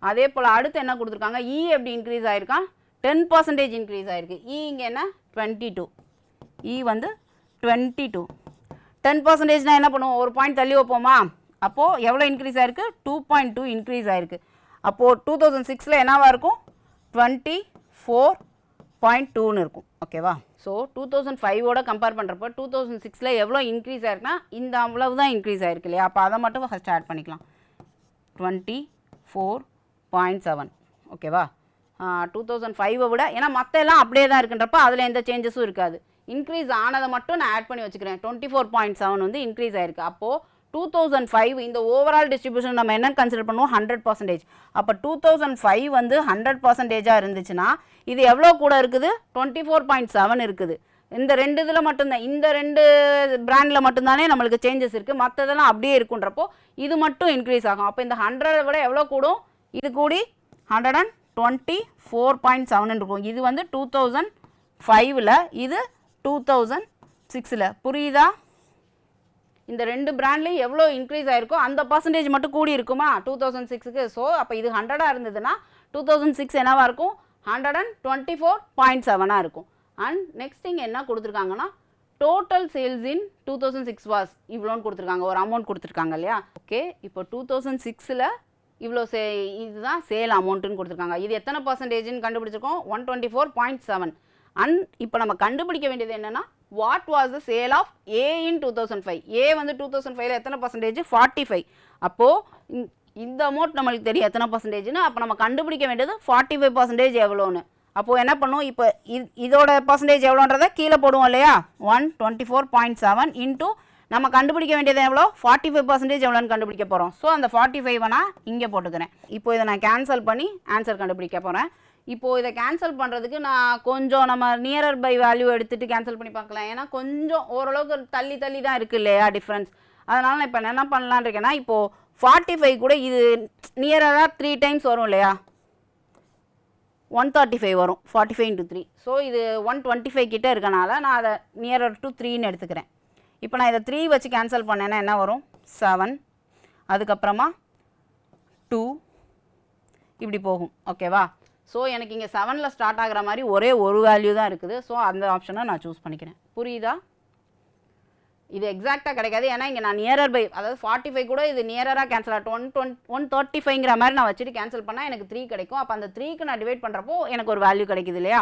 அதே போல் அடுத்து என்ன கொடுத்துருக்காங்க, இ எப்படி இன்க்ரீஸ் ஆகிருக்கான் 10% இன்க்ரீஸ் ஆகிருக்கு. இ இங்கே என்ன 22, இ வந்து 22. 10%னா என்ன பண்ணுவோம், ஒரு பாயிண்ட் தள்ளி வைப்போமா? அப்போது எவ்வளோ இன்க்ரீஸ் ஆகிருக்கு 2.2 இன்க்ரீஸ் ஆகிருக்கு. அப்போது 2006ல் என்னவா இருக்கும் 24.2ன்னு இருக்கும். ஓகேவா? ஸோ 2005ஓட கம்பேர் பண்ணுறப்போ 2006ல் எவ்வளோ இன்க்ரீஸ் ஆகிருக்குன்னா இந்த அவ்வளவு தான் இன்க்ரீஸ் ஆகிருக்கு இல்லையா. அப்போ அதை மட்டும் ஃபஸ்ட் ஆட் பண்ணிக்கலாம் 24.7. ஓகேவா? 2005 விட, ஏன்னா மற்ற எல்லாம் அப்படியே தான் இருக்குன்றப்போ அதில் எந்த சேஞ்சஸும் இருக்காது. இன்க்ரீஸ் ஆனதை மட்டும் நான் ஆட் பண்ணி வச்சுக்கிறேன். 24.7 வந்து இன்க்ரீஸ் ஆகிருக்கு. அப்போது 2005 இந்த ஓவரால் டிஸ்ட்ரிபியூஷன் நம்ம என்ன கன்சிடர் பண்ணுவோம் 100%. அப்போ 2005 வந்து 100%ஆக இருந்துச்சுன்னா இது எவ்வளோ கூட இருக்குது 24.7 இருக்குது. இந்த 2 இதில் மட்டும்தான், இந்த 2 பிராண்டில் மட்டும்தானே நம்மளுக்கு சேஞ்சஸ் இருக்குது, மற்றதெல்லாம் அப்படியே இருக்குன்றப்போ இது மட்டும் இன்க்ரீஸ் ஆகும். அப்போ இந்த 100 விட எவ்வளோ கூடும், இது கூடி 124.7 இருக்கும். இது வந்து 2005ல், இது 2006ல். புரியுதா? இந்த 2 பிராண்ட்லேயும் எவ்வளோ இன்க்ரீஸ் ஆகிருக்கோ அந்த பர்சன்டேஜ் மட்டும் கூடி இருக்குமா 2006க்கு. ஸோ அப்போ இது 100ஆக இருந்ததுன்னா 2006 என்னவாக இருக்கும் 124.7ஆக இருக்கும். அண்ட் நெக்ஸ்ட் இங்கே என்ன கொடுத்துருக்காங்கன்னா டோட்டல் சேல்ஸ் இன் 2006 வாஸ் இவ்வளோன்னு கொடுத்துருக்காங்க, ஒரு அமௌண்ட் கொடுத்துருக்காங்க இல்லையா. ஓகே, இப்போ 2006ல் இவ்வளோ இதுதான் சேல் அமௌண்ட்டுன்னு கொடுத்துருக்காங்க. இது எத்தனை பர்சன்டேஜ்னு கண்டுபிடிச்சிருக்கோம் 124.7. அண்ட் இப்போ நம்ம கண்டுபிடிக்க வேண்டியது என்னென்னா what was the sale of A in 2005. A வந்து 2005ல் எத்தனை பர்சன்டேஜ் 45. அப்போது இந்த அமௌண்ட் நம்மளுக்கு தெரியும் எத்தனை பர்சன்டேஜ்னு. அப்போ நம்ம கண்டுபிடிக்க வேண்டியது 45% எவ்வளோன்னு. அப்போது என்ன பண்ணுவோம், இப்போ இதோட பர்சன்டேஜ் எவ்வளோன்றதை கீழே போடுவோம் இல்லையா. 124.7 இன்ட்டு நம்ம கண்டுபிடிக்க வேண்டியது எவ்வளோ 45% எவ்வளோன்னு கண்டுபிடிக்க போகிறோம். ஸோ அந்த 45 நான் இங்கே போட்டுக்கிறேன். இப்போ இதை நான் கேன்சல் பண்ணி ஆன்சர் கண்டுபிடிக்க போகிறேன். இப்போது இதை கேன்சல் பண்ணுறதுக்கு நான் கொஞ்சம் நம்ம நியரர் பை வேல்யூ எடுத்துகிட்டு கேன்சல் பண்ணி பார்க்கலாம். ஏன்னா கொஞ்சம் ஓரளவுக்கு தள்ளி தான் இருக்குது இல்லையா டிஃப்ரென்ஸ். அதனால் நான் இப்போ என்ன பண்ணலான்னு இருக்கேன்னா, இப்போது 45 கூட இது நியராக 3 டைம்ஸ் வரும் இல்லையா. 135 வரும் 45 into 3. ஸோ இது 125 கிட்ட இருக்கனால நான் அதை நியரர் டு 3ன்னு எடுத்துக்கிறேன். இப்போ நான் இதை 3 வச்சு கேன்சல் பண்ணேன்னா என்ன வரும் 7, அதுக்கப்புறமா 2 இப்படி போகும். ஓகேவா? ஸோ எனக்கு இங்கே 7ல் ஸ்டார்ட் ஆகிற மாதிரி ஒரே ஒரு வேல்யூ தான் இருக்குது. ஸோ அந்த ஆப்ஷனை நான் சூஸ் பண்ணிக்கிறேன். புரியுதா? இது எக்ஸாக்டாக கிடைக்காது. ஏன்னா இங்கே நான் நியரர் பை, அதாவது 45 கூட இது நியராக கேன்சல் ஆகிட்டு 135ங்கிற மாதிரி நான் வச்சுட்டு கேன்சல் பண்ணால் எனக்கு 3 கிடைக்கும். அப்போ அந்த 3க்கு நான் டிவைட் பண்ணுறப்போ எனக்கு ஒரு வேல்யூ கிடைக்குது இல்லையா?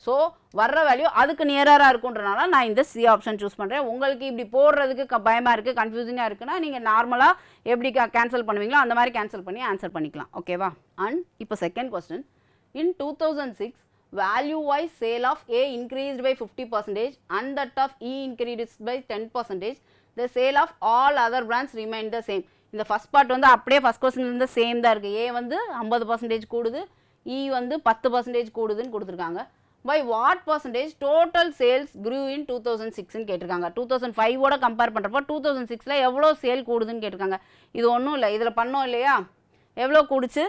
ஸோ வர்ற வேல்யூ அதுக்கு நியராக இருக்குன்றனால நான் இந்த சி ஆப்ஷன் சூஸ் பண்ணுறேன். உங்களுக்கு இப்படி போடுறதுக்கு பயமாக இருக்குது, கன்ஃபியூசிங்காக இருக்குன்னா நீங்கள் நார்மலாக எப்படி கேன்சல் பண்ணுவீங்களோ அந்த மாதிரி கேன்சல் பண்ணி ஆன்சர் பண்ணிக்கலாம். ஓகேவா? அண்ட் இப்போ second question. In 2006 value-wise sale of A increased by 50% and that of E increased by 10%. The sale of all other brands remained the same. இந்த ஃபர்ஸ்ட் பார்ட் வந்து அப்படியே ஃபர்ஸ்ட் கொஸ்டின்லேருந்து சேம் தான் இருக்குது. A வந்து 50% கூடுது, E வந்து 10% கூடுதுன்னு கொடுத்துருக்காங்க. By what percentage total sales grew in 2006ன்னு கேட்டிருக்காங்க. 2005ஓட கம்பேர் பண்ணுறப்போ 2006ல் எவ்வளோ சேல் கூடுதுன்னு கேட்டிருக்காங்க. இது ஒன்றும் இல்லை, இதில் பண்ணோம் இல்லையா? எவ்வளோ கூடுச்சு?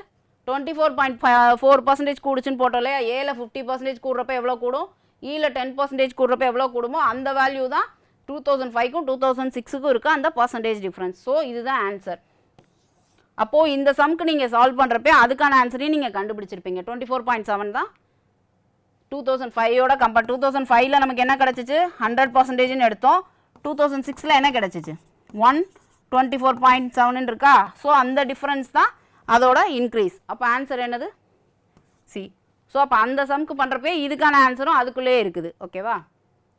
24.4% கூடுச்சுன்னு போட்டோம் இல்லையா? ஏல 50% கூடுறப்ப எவ்வளோ கூடும், ஈல 10% கூடுறப்ப எவ்வளோ கூடுமோ அந்த வேல்யூ தான் 2005க்கும் 2006க்கும் இருக்குது அந்த பர்சன்டேஜ் டிஃப்ரென்ஸ். ஸோ இதுதான் ஆன்சர். அப்போது இந்த சம்க்கு நீங்கள் சால்வ் பண்ணுறப்ப அதுக்கான ஆன்சரையும் நீங்கள் கண்டுபிடிச்சிருப்பீங்க. 24.7 தான் 2005ஓட கம்பேர். 2005ல் நமக்கு என்ன கிடச்சிச்சு? 100%ன்னு எடுத்தோம். 2006ல் என்ன கிடச்சிச்சு? 124.7 இருக்கா? ஸோ அந்த டிஃப்ரென்ஸ் தான் அதோட இன்க்ரீஸ். அப்போ ஆன்சர் என்னது? சி. ஸோ அப்போ அந்த சம்க்கு பண்ணுறப்பே இதுக்கான ஆன்சரும் அதுக்குள்ளே இருக்குது. ஓகேவா?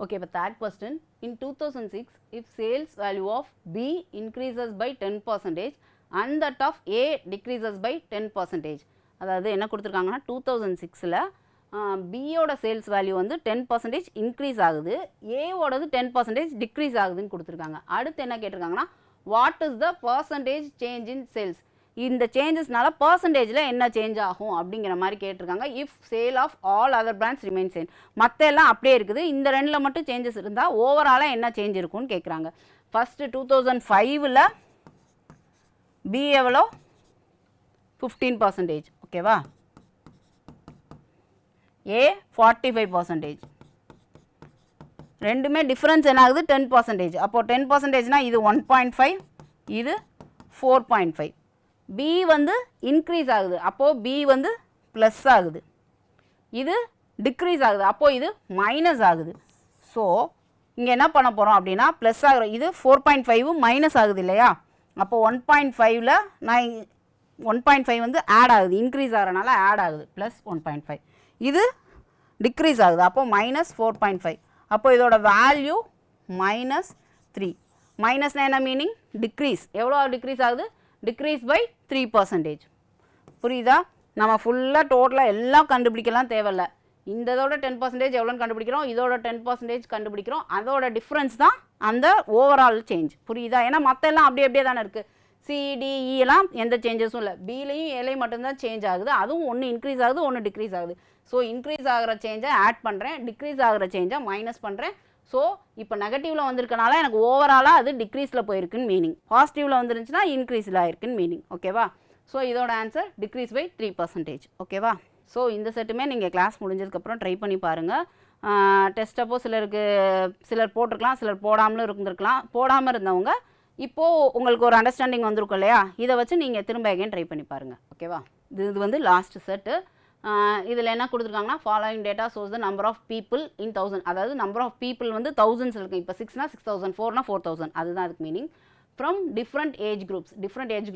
ஓகே. இப்போ third question. In 2006 if sales value of B increases by 10% and that of A decreases by 10%. அதாவது என்ன கொடுத்துருக்காங்கன்னா 2006ல் பியோட சேல்ஸ் வேல்யூ வந்து 10% இன்க்ரீஸ் ஆகுது, ஏவோடது 10% டிக்ரீஸ் ஆகுதுன்னு கொடுத்துருக்காங்க. அடுத்து என்ன கேட்டிருக்காங்கன்னா what is the percentage change in sales? இந்த சேஞ்சஸ்னால பர்சன்டேஜில் என்ன சேஞ்ச் ஆகும் அப்படிங்கிற மாதிரி கேட்டிருக்காங்க. If sale of all other brands remain same. மற்ற எல்லாம் அப்படியே இருக்குது, இந்த ரெண்டில் மட்டும் சேஞ்சஸ் இருந்தால் ஓவராலாக என்ன சேஞ்ச் இருக்கும்னு கேட்குறாங்க. ஃபஸ்ட்டு 2005ல் பி எவ்வளோ? 15%. ஓகேவா? ஏ 45%. ரெண்டுமே டிஃப்ரென்ஸ் என்ன ஆகுது? 10%. அப்போது 10%னால் இது 1.5, இது 4.5. பி வந்து இன்க்ரீஸ் ஆகுது, அப்போது பி வந்து ப்ளஸ் ஆகுது, இது டிக்ரீஸ் ஆகுது, அப்போது இது மைனஸ் ஆகுது. ஸோ இங்கே என்ன பண்ண போகிறோம் அப்படின்னா ப்ளஸ் ஆகிற இது 4.5 மைனஸ் ஆகுது இல்லையா? அப்போ 1.5ல் நான் 1.5 வந்து ஆட் ஆகுது, இன்க்ரீஸ் ஆகிறனால ஆட் ஆகுது, ப்ளஸ் 1.5. இது டிக்ரீஸ் ஆகுது, அப்போது மைனஸ் 4.5. அப்போ இதோட வேல்யூ -3. மைனஸ்னால் என்ன மீனிங்? டிக்ரீஸ். எவ்வளோ டிக்ரீஸ் ஆகுது? Decrease by 3%. புரியுதா? நம்ம ஃபுல்லாக டோட்டலாக எல்லாம் கண்டுபிடிக்கலாம் தேவையில்லை. இந்த இதோட 10% எவ்வளோன்னு கண்டுபிடிக்கிறோம், இதோட 10% கண்டுபிடிக்கிறோம். அதோட டிஃப்ரென்ஸ் தான் அந்த ஓவரால் சேஞ்ச். புரியுதா? ஏன்னா மற்ற எல்லாம் அப்படியே தானே இருக்குது. சிடிஇ எல்லாம் எந்த சேஞ்சஸும் இல்லை. பிலையும் ஏலையும் மட்டும்தான் சேஞ்ச் ஆகுது. அதுவும் ஒன்று இன்க்ரீஸ் ஆகுது, ஒன்று டிக்ரீஸ் ஆகுது. ஸோ இன்க்ரீஸ் ஆகிற சேஞ்சை ஆட் பண்ணுறேன், டிக்ரீஸ் ஆகிற சேஞ்சை மைனஸ் பண்ணுறேன். ஸோ இப்போ நெகட்டிவில் வந்திருக்கனால எனக்கு ஓவராலாக அது டிக்ரீஸில் போயிருக்குன்னு மீனிங். பாசிட்டிவில் வந்துருந்துச்சுன்னா இன்க்ரீஸில் ஆயிருக்குன்னு மீனிங். ஓகேவா? ஸோ இதோட ஆன்சர் டிக்ரீஸ் பை 3%. ஓகேவா? ஸோ இந்த செட்டுமே நீங்கள் கிளாஸ் முடிஞ்சதுக்கப்புறம் ட்ரை பண்ணி பாருங்கள். டெஸ்ட் அப்போ சிலர் போட்டிருக்கலாம், சிலர் போடாமலும் இருந்திருக்கலாம். போடாமல் இருந்தவங்க இப்போது உங்களுக்கு ஒரு அண்டர்ஸ்டாண்டிங் வந்திருக்கும் இல்லையா? இதை வச்சு நீங்கள் திரும்ப அகைன் ட்ரை பண்ணி பாருங்கள். ஓகேவா? இது வந்து லாஸ்ட் செட்டு. இதில் என்ன கொடுத்துருக்காங்கன்னா following data shows the number of people in 1000. அதாவது நம்பர் ஆஃப் பீப்புள் வந்து தௌசண்ட்ஸ் இருக்குது. இப்போ 6னா 6000, 4னா 4000. அதுதான் அதுக்கு meaning. From different age groups. Different age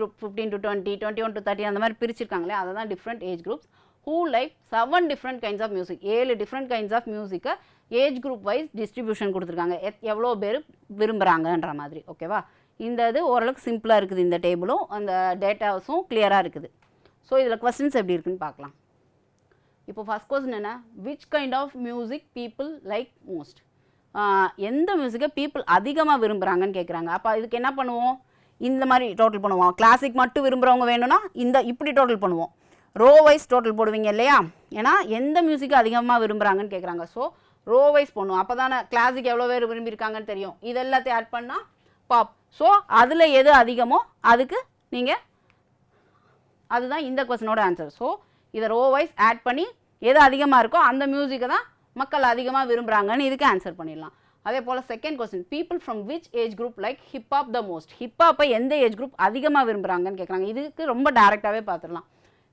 group 15 to 20, 21 to 30 அந்த மாதிரி பிரிச்சிருக்காங்களே, அதை தான் different age groups. Who like 7 different kinds of music. 7 different kinds of மியூசிக்கை ஏஜ் குரூப் வைஸ் டிஸ்ட்ரிபியூஷன் கொடுத்துருக்காங்க. எவ்வளோ பேர் விரும்புகிறாங்கன்ற மாதிரி. ஓகேவா? இந்த இது ஓரளவுக்கு சிம்பிளாக இருக்குது. இந்த டேபிளும் அந்த டேட்டாஸும் கிளியராக இருக்குது. ஸோ இதில் கொஸ்டின்ஸ் எப்படி இருக்குன்னு பார்க்கலாம். இப்போ ஃபஸ்ட் கொஸ்டின் என்ன? Which kind of music people like most? எந்த மியூசிக்கை பீப்புள் அதிகமாக விரும்புகிறாங்கன்னு கேட்குறாங்க. அப்போ இதுக்கு என்ன பண்ணுவோம்? இந்த மாதிரி டோட்டல் பண்ணுவோம். கிளாசிக் மட்டும் விரும்புகிறவங்க வேணும்னா இப்படி டோட்டல் பண்ணுவோம். ரோ வைஸ் டோட்டல் போடுவீங்க இல்லையா? ஏன்னா எந்த மியூசிக்கை அதிகமாக விரும்புகிறாங்கன்னு கேட்குறாங்க. ஸோ ரோ வைஸ் பண்ணுவோம். அப்போ தானே கிளாசிக் எவ்வளோ பேர் விரும்பியிருக்காங்கன்னு தெரியும். இது எல்லாத்தையும் ஆட் பண்ணால் பாப். ஸோ அதில் எது அதிகமோ அதுக்கு நீங்கள் அதுதான் இந்த கொஸ்டினோட ஆன்சர். ஸோ இதை ரோ வைஸ் ஆட் பண்ணி எது அதிகமாக இருக்கோ அந்த மியூசிக்கை தான் மக்கள் அதிகமாக விரும்புகிறாங்கன்னு இதுக்கு ஆன்சர் பண்ணிடலாம். அதே போல் second question, people from which age group like hip hop the most. ஹிப்ஹாப்பை எந்த ஏஜ் குரூப் அதிகமாக விரும்புகிறாங்கன்னு கேட்குறாங்க. இதுக்கு ரொம்ப டேரெக்டாகவே பார்த்துடலாம்.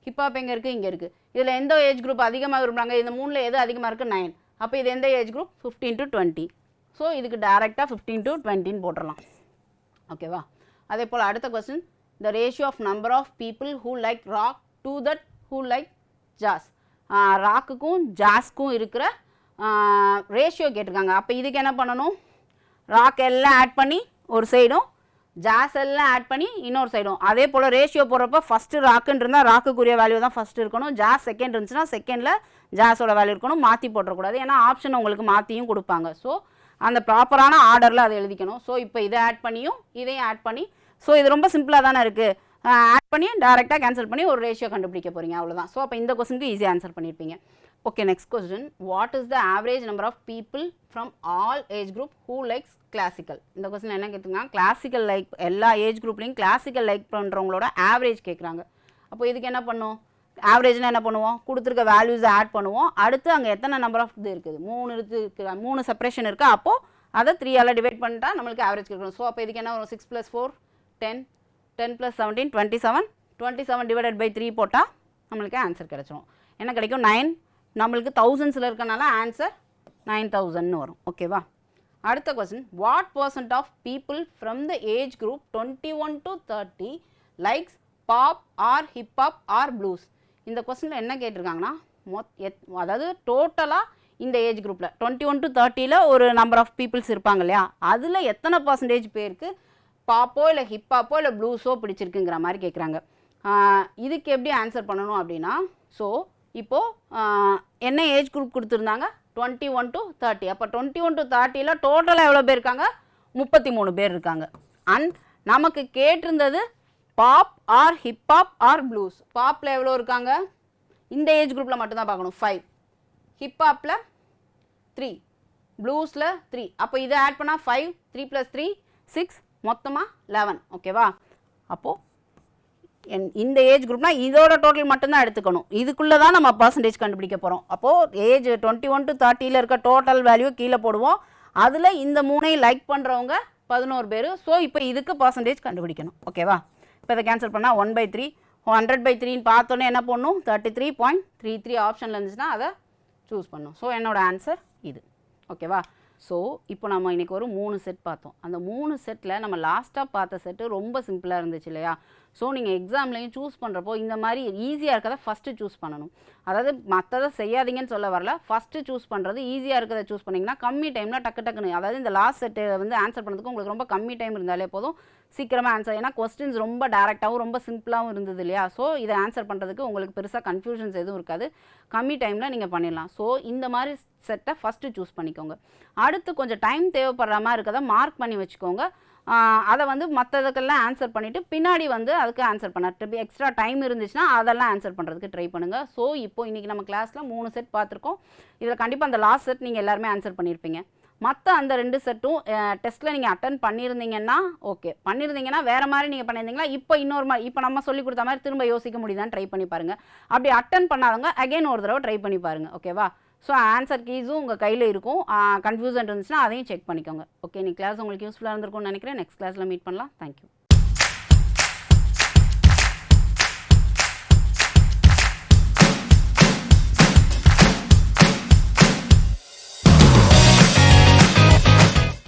ஹிப்ஹாப் எங்கே இருக்குது, இங்கே இருக்குது. இதில் எந்த ஏஜ் குரூப் அதிகமாக விரும்புகிறாங்க, இந்த 3ல் எது அதிகமாக இருக்குது, 9. அப்போ இது எந்த ஏஜ் குரூப், 15 to 20. ஸோ இதுக்கு டேரெக்டாக 15 to 20 போட்டுடலாம். ஓகேவா. அதே போல் அடுத்த question, the ratio of number of people who like rock to that who like jazz. ராக்குக்கும் ஜாஸ்க்கும் இருக்கிற ரேஷியோ கேட்டிருக்காங்க. அப்போ இதுக்கு என்ன பண்ணணும், ராக் எல்லாம் ஆட் பண்ணி ஒரு சைடும், ஜாஸ் எல்லாம் ஆட் பண்ணி இன்னொரு சைடும். அதே போல் ரேஷியோ போடுறப்போ ஃபஸ்ட்டு ராக்குன்னு இருந்தால் ராக்குக்குரிய வேல்யூ தான் ஃபஸ்ட்டு இருக்கணும். ஜாஸ் செகண்ட் இருந்துச்சுன்னா செகண்டில் ஜாஸோட வேல்யூ இருக்கணும். மாற்றி போட்டுறக்கூடாது. ஏன்னா ஆப்ஷன் உங்களுக்கு மாற்றியும் கொடுப்பாங்க. ஸோ அந்த ப்ராப்பரான ஆர்டரில் அதை எழுதிக்கணும். ஸோ இப்போ இதை ஆட் பண்ணியும் இதையும் ஆட் பண்ணி, ஸோ இது ரொம்ப சிம்பிளாக தானே இருக்குது. ஆட் பண்ணி டேரெக்டாக கேன்சல் பண்ணி ஒரு ரேஷியோ கண்டுபிடிக்க போகிறீங்க, அவ்வளோதான். ஸோ அப்போ இந்த கொஸ்டினுக்கு ஈஸியாக ஆன்சர் பண்ணியிருப்பீங்க. Okay, next question, what is the average number of people from all age group who likes classical. இந்த கொஸ்டின் என்ன கேட்டுருக்காங்க, கிளாசிக்கல் லைக் எல்லா ஏஜ் குரூப்லையும் கிளாசிக்கல் லைக் பண்ணுறவங்களோட ஆவரேஜ் கேட்குறாங்க. அப்போ இதுக்கு என்ன பண்ணுவோம், ஆவரேஜ்னால் என்ன பண்ணுவோம், கொடுத்துருக்க வேல்யூஸை ஆட் பண்ணுவோம். அடுத்து அங்கே எத்தனை நம்பர் ஆஃப் இது இருக்குது, 3 இருக்குது, 3 செப்பரேஷன் இருக்குது. அப்போது அதை 3ஆல் டிவைட் பண்ணிட்டா நம்மளுக்கு ஆவரேஜ் கிடைக்கணும். ஸோ அப்போ இதுக்கு என்ன வரும், 6 + 4 10, 10 + 17 27, 27 டிவைடட் பை 3 போட்டால் நம்மளுக்கு ஆன்சர் கிடைச்சிடும். என்ன கிடைக்கும், 9. நம்மளுக்கு தௌசண்ட்ஸில் இருக்கனால ஆன்சர் 9000 வரும். ஓகேவா. அடுத்த question, what % of people from the age group 21 to 30 likes pop or hip hop or blues. இந்த கொஸ்டினில் என்ன கேட்டிருக்காங்கன்னா, அதாவது டோட்டலாக இந்த ஏஜ் குரூப்பில் 21 to 30ல் ஒரு நம்பர் ஆஃப் பீப்புள்ஸ் இருப்பாங்க இல்லையா, அதில் எத்தனை % பேருக்கு பாப்போ இல்லை ஹிப்ஹாப்போ இல்லை ப்ளூஸோ பிடிச்சிருக்குங்கிற மாதிரி கேட்குறாங்க. இதுக்கு எப்படி ஆன்சர் பண்ணணும் அப்படின்னா, ஸோ இப்போது என்ன ஏஜ் குரூப் கொடுத்துருந்தாங்க, 21 to 30. அப்போ 21 to 30ல் டோட்டலாக எவ்வளோ பேர் இருக்காங்க, 33 பேர் இருக்காங்க. அண்ட் நமக்கு கேட்டிருந்தது pop or hip hop or blues. பாப்பில் எவ்வளோ இருக்காங்க, இந்த ஏஜ் குரூப்பில் மட்டும்தான் பார்க்கணும், 5. ஹிப்ஹாப்பில் 3, ப்ளூஸில் 3. அப்போ இதை ஆட் பண்ணால் 5, 3 + 3 6, மொத்தமாக 11. ஓகேவா. அப்போது இந்த ஏஜ் குரூப்னால் இதோட டோட்டல் மட்டும்தான் எடுத்துக்கணும். இதுக்குள்ளே தான் நம்ம பர்சன்டேஜ் கண்டுபிடிக்க போகிறோம். அப்போது ஏஜ் 21 to 30ல் இருக்க டோட்டல் வேல்யூ கீழே போடுவோம். அதில் இந்த 3ஐயும் லைக் பண்ணுறவங்க 11 பேர். ஸோ இப்போ இதுக்கு பர்சன்டேஜ் கண்டுபிடிக்கணும். ஓகேவா. இப்போ இதை கேன்சல் பண்ணால் 1/3, 100/3ன்னு பார்த்தோன்னே என்ன பண்ணணும், 33.33 ஆப்ஷனில் இருந்துச்சுன்னா அதை சூஸ் பண்ணணும். ஸோ என்னோடய ஆன்சர் இது. ஓகேவா. ஸோ இப்போ நம்ம இன்றைக்கி ஒரு 3 செட் பார்த்தோம். அந்த 3 செட்டில் நம்ம லாஸ்ட்டாக பார்த்த செட்டு ரொம்ப சிம்பிளாக இருந்துச்சு இல்லையா. ஸோ நீங்கள் எக்ஸாம்லேயும் சூஸ் பண்ணுறப்போ இந்த மாதிரி ஈஸியாக இருக்கிறத ஃபஸ்ட்டு சூஸ் பண்ணணும். அதாவது மற்றதை செய்யாதீங்கன்னு சொல்ல வரல, ஃபஸ்ட்டு சூஸ் பண்ணுறது ஈஸியாக இருக்கிறத சூஸ் பண்ணிங்கன்னா கம்மி டைமில் டக்குன்னு, அதாவது இந்த லாஸ்ட் செட்டு வந்து ஆன்சர் பண்ணுறதுக்கு உங்களுக்கு ரொம்ப கம்மி டைம் இருந்தாலே போதும், சீக்கிரமாக ஆன்சர். ஏன்னா கொஸ்டின்ஸ் ரொம்ப டேரெக்டாகவும் ரொம்ப சிம்பிளாகவும் இருந்தது இல்லையா. ஸோ இதை ஆன்சர் பண்ணுறதுக்கு உங்களுக்கு பெருசாக கன்ஃபியூஷன்ஸ் எதுவும் இருக்காது, கம்மி டைமில் நீங்கள் பண்ணிடலாம். ஸோ இந்த மாதிரி செட்டை ஃபஸ்ட்டு சூஸ் பண்ணிக்கோங்க. அடுத்து கொஞ்சம் டைம் தேவைப்படுற மாதிரி இருக்கிறத மார்க் பண்ணி வச்சுக்கோங்க. அதை வந்து மற்றதுக்கெல்லாம் ஆன்சர் பண்ணிவிட்டு பின்னாடி வந்து அதுக்கு ஆன்சர் பண்ண எக்ஸ்ட்ரா டைம் இருந்துச்சுன்னா அதெல்லாம் ஆன்சர் பண்ணுறதுக்கு ட்ரை பண்ணுங்கள். ஸோ இப்போ இன்றைக்கி நம்ம கிளாஸில் 3 செட் பார்த்துருக்கோம். இதில் கண்டிப்பாக அந்த லாஸ்ட் செட் நீங்கள் எல்லாருமே ஆன்சர் பண்ணியிருப்பீங்க. மற்ற அந்த 2 செட்டும் டெஸ்ட்டில் நீங்கள் அட்டன் பண்ணியிருந்தீங்கன்னா ஓகே, பண்ணியிருந்தீங்கன்னா வேறு மாதிரி நீங்கள் பண்ணியிருந்தீங்களா, இப்போ இன்னொரு மாதிரி இப்போ நம்ம சொல்லி கொடுத்த மாதிரி திரும்ப யோசிக்க முடியுதான்னு ட்ரை பண்ணி பாருங்கள். அப்படி அட்டன் பண்ணாதவங்க அகைன் ஒரு தடவை ட்ரை பண்ணி பாருங்கள். ஓகேவா. ஸோ ஆன்சர் கீஸும் உங்கள் கையில் இருக்கும். கன்ஃபியூஷன் இருந்துச்சுன்னா அதையும் செக் பண்ணிக்கோங்க. ஓகே, இன்னைக்கு கிளாஸ் உங்களுக்கு யூஸ்ஃபுல்லாக இருந்திருக்கும்னு நினைக்கிறேன். நெக்ஸ்ட் கிளாஸில் மீட் பண்ணலாம். தேங்க்யூ.